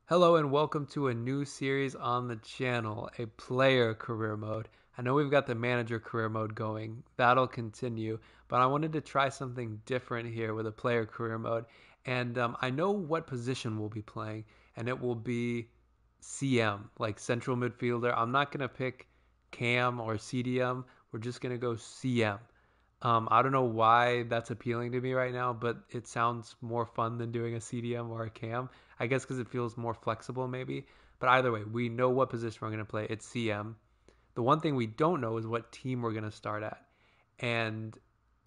Hello and welcome to a new series on the channel, a player career mode. I know we've got the manager career mode going. That'll continue, but I wanted to try something different here with a player career mode. And I know what position we'll be playing, and it will be CM, like central midfielder. I'm not going to pick Cam or CDM. We're just going to go CM. I don't know why that's appealing to me right now, but it sounds more fun than doing a CDM or a cam. I guess because it feels more flexible, maybe. But either way, we know what position we're going to play. It's CM. The one thing we don't know is what team we're going to start at. And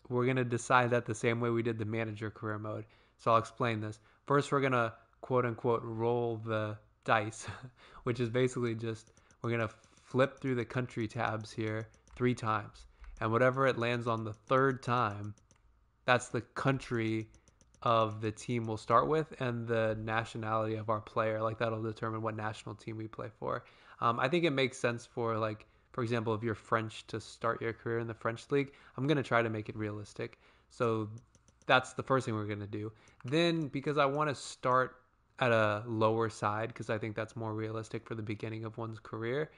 we're going to decide that the same way we did the manager career mode. So I'll explain this. First, we're going to quote unquote roll the dice, which is basically just we're going to flip through the country tabs here 3 times. And whatever it lands on the third time, that's the country of the team we'll start with and the nationality of our player. Like that'll determine what national team we play for. I think it makes sense for like, for example, if you're French to start your career in the French league, I'm gonna try to make it realistic. So that's the first thing we're gonna do. Then because I want to start at a lower side because I think that's more realistic for the beginning of one's career.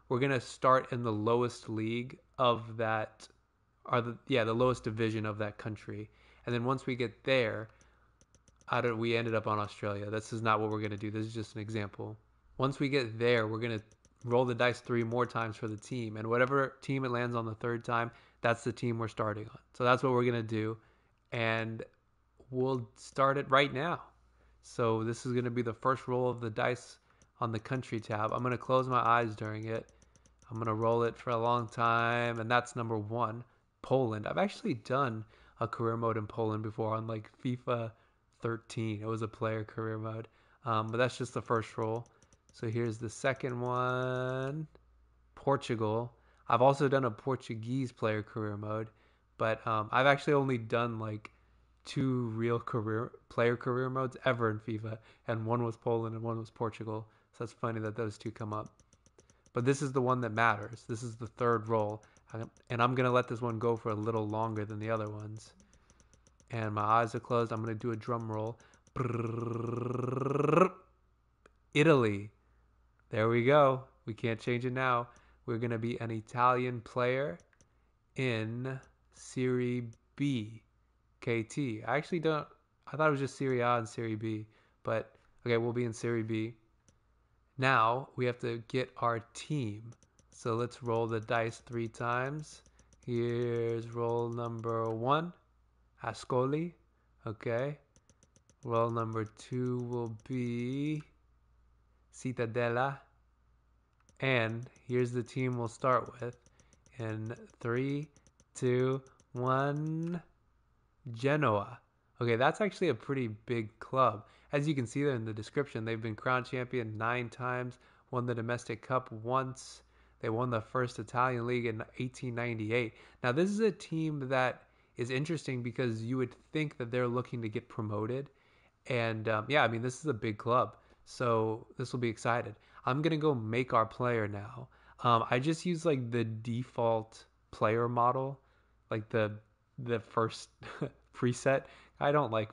We're gonna start in the lowest league of that, or the lowest division of that country, and then once we get there, we ended up on Australia. This is not what we're gonna do. This is just an example. Once we get there, we're gonna roll the dice 3 more times for the team, and whatever team it lands on the third time, that's the team we're starting on. So that's what we're gonna do, and we'll start it right now. So this is gonna be the first roll of the dice on the country tab. I'm gonna close my eyes during it. I'm gonna roll it for a long time, and that's number one, Poland. I've actually done a career mode in Poland before on like FIFA 13. It was a player career mode, but that's just the first roll. So here's the second one, Portugal. I've also done a Portuguese player career mode, but I've actually only done like 2 real player career modes ever in FIFA, and one was Poland and one was Portugal. So it's funny that those two come up. But this is the one that matters. This is the third roll. And I'm going to let this one go for a little longer than the other ones. And my eyes are closed. I'm going to do a drum roll. Italy. There we go. We can't change it now. We're going to be an Italian player in Serie B. KT. I actually don't. I thought it was just Serie A and Serie B. But okay, we'll be in Serie B. Now we have to get our team. So let's roll the dice 3 times. Here's roll number 1, Ascoli. Okay. Roll number 2 will be Cittadella. And here's the team we'll start with. In 3, 2, 1, Genoa. Okay, that's actually a pretty big club. As you can see there in the description, they've been crowned champion 9 times, won the domestic cup once. They won the first Italian league in 1898. Now, this is a team that is interesting because you would think that they're looking to get promoted. And yeah, I mean, this is a big club. So this will be excited. I'm going to go make our player now. I just use like the default player model, like the first preset. I don't like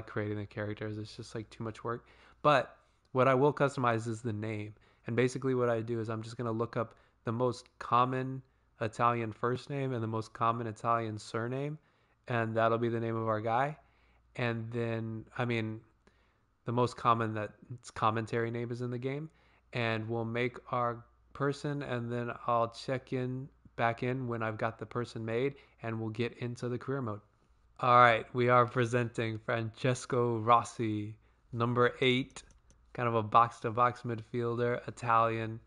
creating the characters. It's just like too much work. But what I will customize is the name. And basically what I do is I'm just going to look up the most common Italian first name and the most common Italian surname, and that'll be the name of our guy. And then, I mean, the most common that its commentary name is in the game, and we'll make our person, and then I'll check in back in when I've got the person made, and we'll get into the career mode. All right, we are presenting Francesco Rossi, number 8, kind of a box-to-box midfielder, Italian,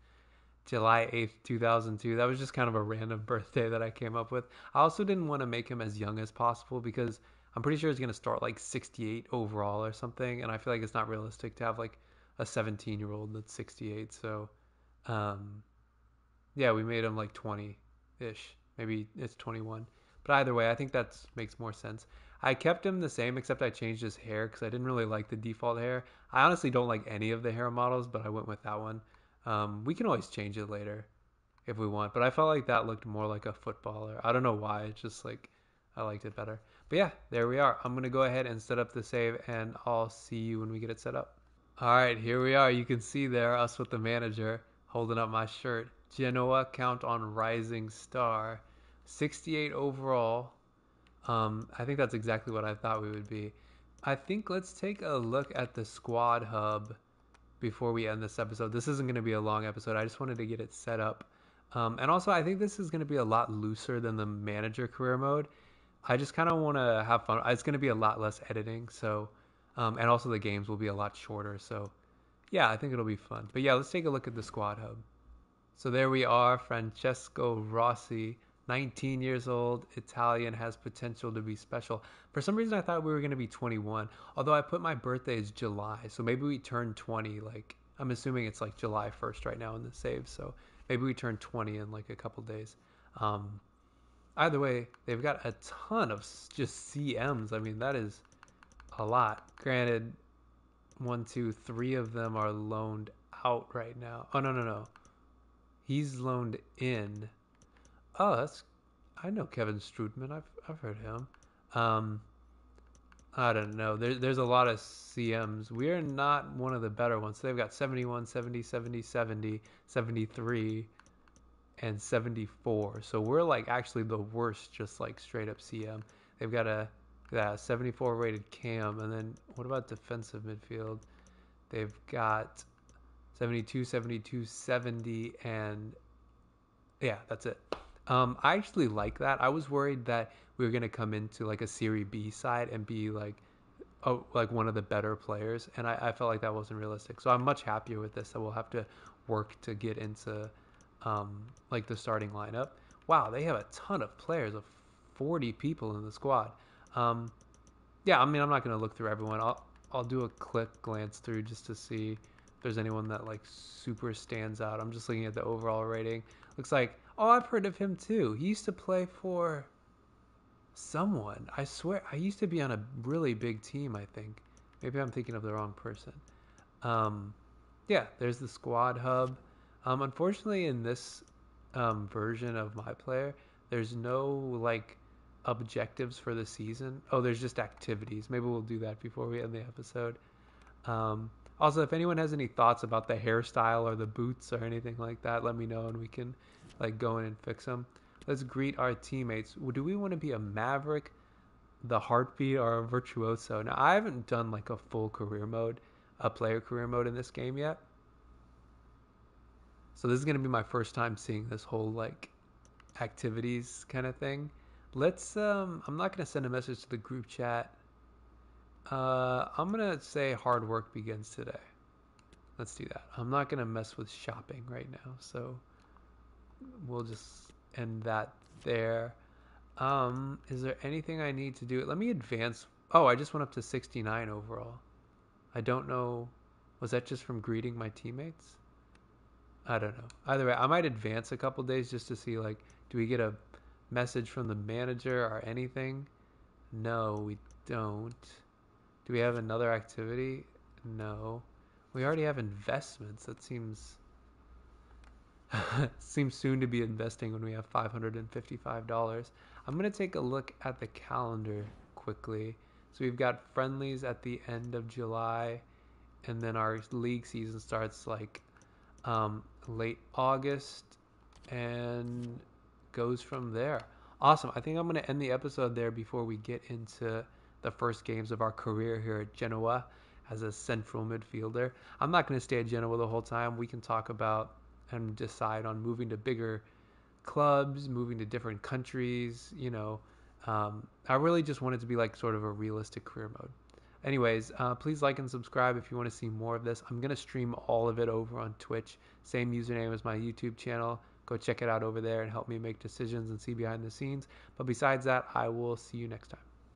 July 8th, 2002. That was just kind of a random birthday that I came up with. I also didn't want to make him as young as possible because I'm pretty sure he's going to start like 68 overall or something, and I feel like it's not realistic to have like a 17-year-old that's 68. So, um, yeah, we made him like 20-ish. Maybe it's 21. But either way, I think that makes more sense. I kept him the same, except I changed his hair because I didn't really like the default hair. I honestly don't like any of the hair models, but I went with that one. We can always change it later if we want, but I felt like that looked more like a footballer. I don't know why. It's just like I liked it better. But yeah, there we are. I'm going to go ahead and set up the save, and I'll see you when we get it set up. All right, here we are. You can see there us with the manager holding up my shirt. Genoa, count on rising star. 68 overall. I think that's exactly what I thought we would be. I think let's take a look at the squad hub before we end this episode. This isn't going to be a long episode. I just wanted to get it set up. And also, I think this is going to be a lot looser than the manager career mode. I just kind of want to have fun. It's going to be a lot less editing. So, and also the games will be a lot shorter. So, yeah, I think it'll be fun. But yeah, let's take a look at the squad hub. So there we are, Francesco Rossi, 19 years old, Italian, has potential to be special. For some reason, I thought we were going to be 21, although I put my birthday as July, so maybe we turn 20, like, I'm assuming it's like July 1st right now in the save, so maybe we turn 20 in like a couple days. Um, Either way, they've got a ton of just CMs. I mean, that is a lot. Granted, one, two, three of them are loaned out right now. Oh, no, no, no. He's loaned in. Oh, that's. I know Kevin Strutman. I've heard him. Um, I don't know. There's a lot of CMs. We are not one of the better ones. So they've got 71, 70, 70, 70, 73, and 74. So we're like actually the worst, just like straight up CM. They've got a 74 rated cam. And then what about defensive midfield? They've got 72, 72, 70, and yeah, that's it. I actually like that. I was worried that we were gonna come into like a Serie B side and be like, oh, like one of the better players, and I felt like that wasn't realistic. So I'm much happier with this. That we'll have to work to get into like the starting lineup. Wow, they have a ton of players, of 40 people in the squad. Um, yeah, I mean, I'm not gonna look through everyone. I'll do a quick glance through just to see if there's anyone that like super stands out. I'm just looking at the overall rating. Looks like, oh, I've heard of him too. He used to play for someone. I swear, I used to be on a really big team, I think. Maybe I'm thinking of the wrong person. Um, yeah, there's the squad hub. Unfortunately, in this version of my player, there's no like objectives for the season. Oh, there's just activities. Maybe we'll do that before we end the episode. Um, Also, if anyone has any thoughts about the hairstyle or the boots or anything like that, let me know and we can like go in and fix them. Let's greet our teammates. Do we want to be a maverick, the heartbeat, or a virtuoso? Now, I haven't done like a full career mode, a player career mode in this game yet. So this is going to be my first time seeing this whole like activities kind of thing. Let's I'm not going to send a message to the group chat. I'm going to say hard work begins today. Let's do that. I'm not going to mess with shopping right now. So we'll just end that there. Is there anything I need to do? Let me advance. Oh, I just went up to 69 overall. I don't know. Was that just from greeting my teammates? I don't know. Either way, I might advance a couple days just to see, like, do we get a message from the manager or anything? No, we don't. Do we have another activity? No. We already have investments. That seems seems soon to be investing when we have $555. I'm going to take a look at the calendar quickly. So we've got friendlies at the end of July, and then our league season starts like late August and goes from there. Awesome. I think I'm going to end the episode there before we get into the first games of our career here at Genoa as a central midfielder. I'm not going to stay at Genoa the whole time. We can talk about and decide on moving to bigger clubs, moving to different countries. I really just want it to be like sort of a realistic career mode. Anyways, please like and subscribe if you want to see more of this. I'm going to stream all of it over on Twitch. Same username as my YouTube channel. Go check it out over there and help me make decisions and see behind the scenes. But besides that, I will see you next time.